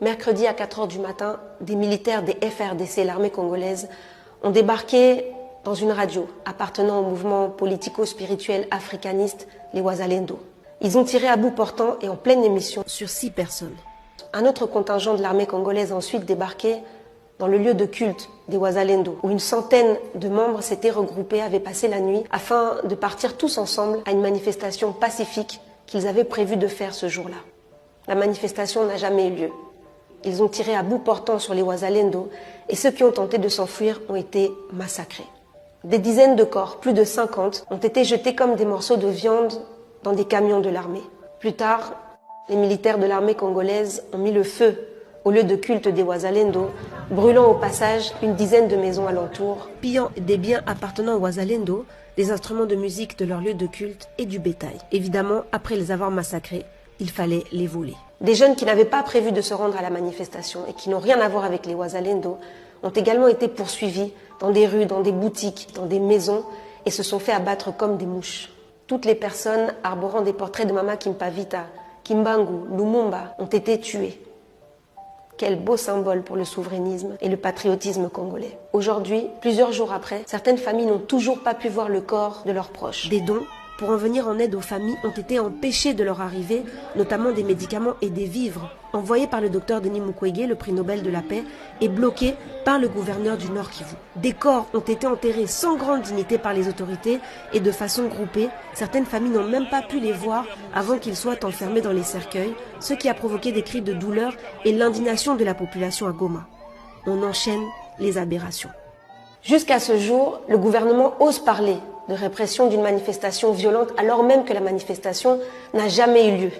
Mercredi à 4 h du matin, des militaires des FRDC, l'armée congolaise, ont débarqué dans une radio appartenant au mouvement politico-spirituel africaniste, les Wazalendo. Ils ont tiré à bout portant et en pleine émission sur 6 personnes. Un autre contingent de l'armée congolaise a ensuite débarqué dans le lieu de culte des Wazalendo, où une centaine de membres s'étaient regroupés, avaient passé la nuit, afin de partir tous ensemble à une manifestation pacifique qu'ils avaient prévu de faire ce jour-là. La manifestation n'a jamais eu lieu. Ils ont tiré à bout portant sur les Wazalendo et ceux qui ont tenté de s'enfuir ont été massacrés. Des dizaines de corps, plus de 50, ont été jetés comme des morceaux de viande dans des camions de l'armée. Plus tard, les militaires de l'armée congolaise ont mis le feu au lieu de culte des Wazalendo, brûlant au passage une dizaine de maisons alentour, pillant des biens appartenant aux Wazalendo, des instruments de musique de leur lieu de culte et du bétail. Évidemment, après les avoir massacrés, il fallait les voler. Des jeunes qui n'avaient pas prévu de se rendre à la manifestation et qui n'ont rien à voir avec les Wazalendo ont également été poursuivis dans des rues, dans des boutiques, dans des maisons et se sont fait abattre comme des mouches. Toutes les personnes arborant des portraits de Mama Kimpavita, Kimbangu, Lumumba ont été tuées. Quel beau symbole pour le souverainisme et le patriotisme congolais. Aujourd'hui, plusieurs jours après, certaines familles n'ont toujours pas pu voir le corps de leurs proches. Des dons pour en venir en aide aux familles ont été empêchés de leur arrivée, notamment des médicaments et des vivres, envoyés par le docteur Denis Mukwege, le prix Nobel de la paix, et bloqués par le gouverneur du Nord Kivu. Des corps ont été enterrés sans grande dignité par les autorités et de façon groupée. Certaines familles n'ont même pas pu les voir avant qu'ils soient enfermés dans les cercueils, ce qui a provoqué des cris de douleur et l'indignation de la population à Goma. On enchaîne les aberrations. Jusqu'à ce jour, le gouvernement ose parler de répression d'une manifestation violente alors même que la manifestation n'a jamais eu lieu.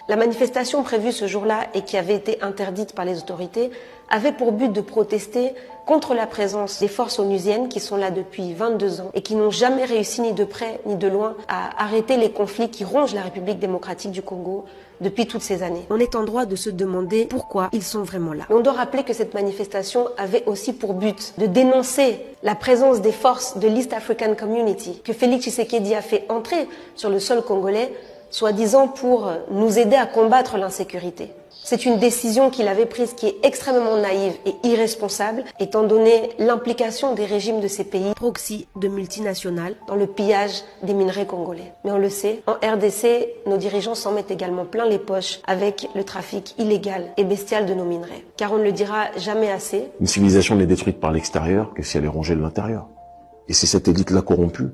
La manifestation prévue ce jour-là et qui avait été interdite par les autorités avait pour but de protester contre la présence des forces onusiennes qui sont là depuis 22 ans et qui n'ont jamais réussi ni de près ni de loin à arrêter les conflits qui rongent la République démocratique du Congo depuis toutes ces années. On est en droit de se demander pourquoi ils sont vraiment là. Et on doit rappeler que cette manifestation avait aussi pour but de dénoncer la présence des forces de l'East African Community que Félix Tshisekedi a fait entrer sur le sol congolais, soi-disant pour nous aider à combattre l'insécurité. C'est une décision qu'il avait prise qui est extrêmement naïve et irresponsable, étant donné l'implication des régimes de ces pays proxy de multinationales dans le pillage des minerais congolais. Mais on le sait, en RDC, nos dirigeants s'en mettent également plein les poches avec le trafic illégal et bestial de nos minerais. Car on ne le dira jamais assez. Une civilisation n'est détruite par l'extérieur que si elle est rongée de l'intérieur. Et c'est cette élite-là corrompue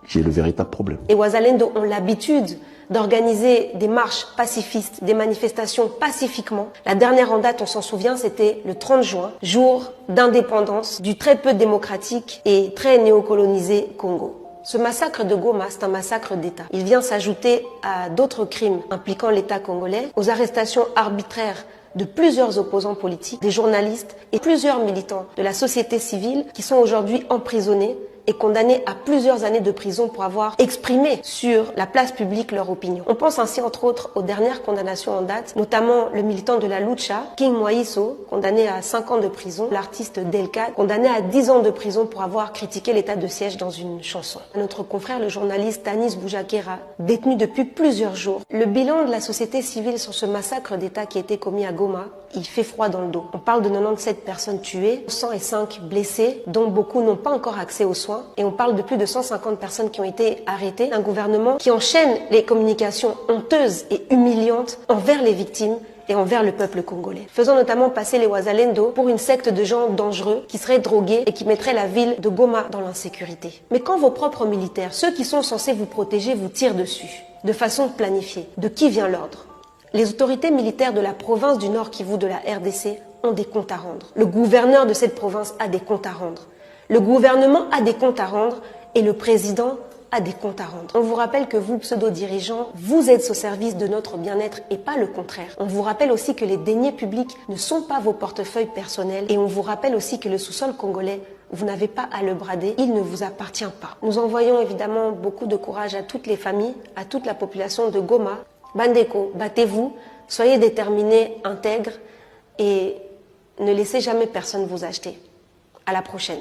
qui est le véritable problème. Les Wazalendo ont l'habitude d'organiser des marches pacifistes, des manifestations pacifiquement. La dernière en date, on s'en souvient, c'était le 30 juin, jour d'indépendance du très peu démocratique et très néocolonisé Congo. Ce massacre de Goma, c'est un massacre d'État. Il vient s'ajouter à d'autres crimes impliquant l'État congolais, aux arrestations arbitraires de plusieurs opposants politiques, des journalistes et plusieurs militants de la société civile qui sont aujourd'hui emprisonnés et condamnés à plusieurs années de prison pour avoir exprimé sur la place publique leur opinion. On pense ainsi entre autres aux dernières condamnations en date, notamment le militant de la lucha, King Moïso, condamné à 5 ans de prison, l'artiste Delka, condamné à 10 ans de prison pour avoir critiqué l'état de siège dans une chanson. Notre confrère, le journaliste Tanis Boujakera, détenu depuis plusieurs jours. Le bilan de la société civile sur ce massacre d'État qui a été commis à Goma, il fait froid dans le dos. On parle de 97 personnes tuées, 105 blessés, dont beaucoup n'ont pas encore accès aux soins. Et on parle de plus de 150 personnes qui ont été arrêtées. Un gouvernement qui enchaîne les communications honteuses et humiliantes envers les victimes et envers le peuple congolais. Faisant notamment passer les Wazalendo pour une secte de gens dangereux qui seraient drogués et qui mettraient la ville de Goma dans l'insécurité. Mais quand vos propres militaires, ceux qui sont censés vous protéger, vous tirent dessus, de façon planifiée, de qui vient l'ordre ? Les autorités militaires de la province du Nord Kivu de la RDC ont des comptes à rendre. Le gouverneur de cette province a des comptes à rendre. Le gouvernement a des comptes à rendre et le président a des comptes à rendre. On vous rappelle que vous, pseudo-dirigeants, vous êtes au service de notre bien-être et pas le contraire. On vous rappelle aussi que les deniers publics ne sont pas vos portefeuilles personnels et on vous rappelle aussi que le sous-sol congolais, vous n'avez pas à le brader, il ne vous appartient pas. Nous envoyons évidemment beaucoup de courage à toutes les familles, à toute la population de Goma. Bandeko, battez-vous, soyez déterminés, intègres et ne laissez jamais personne vous acheter. À la prochaine.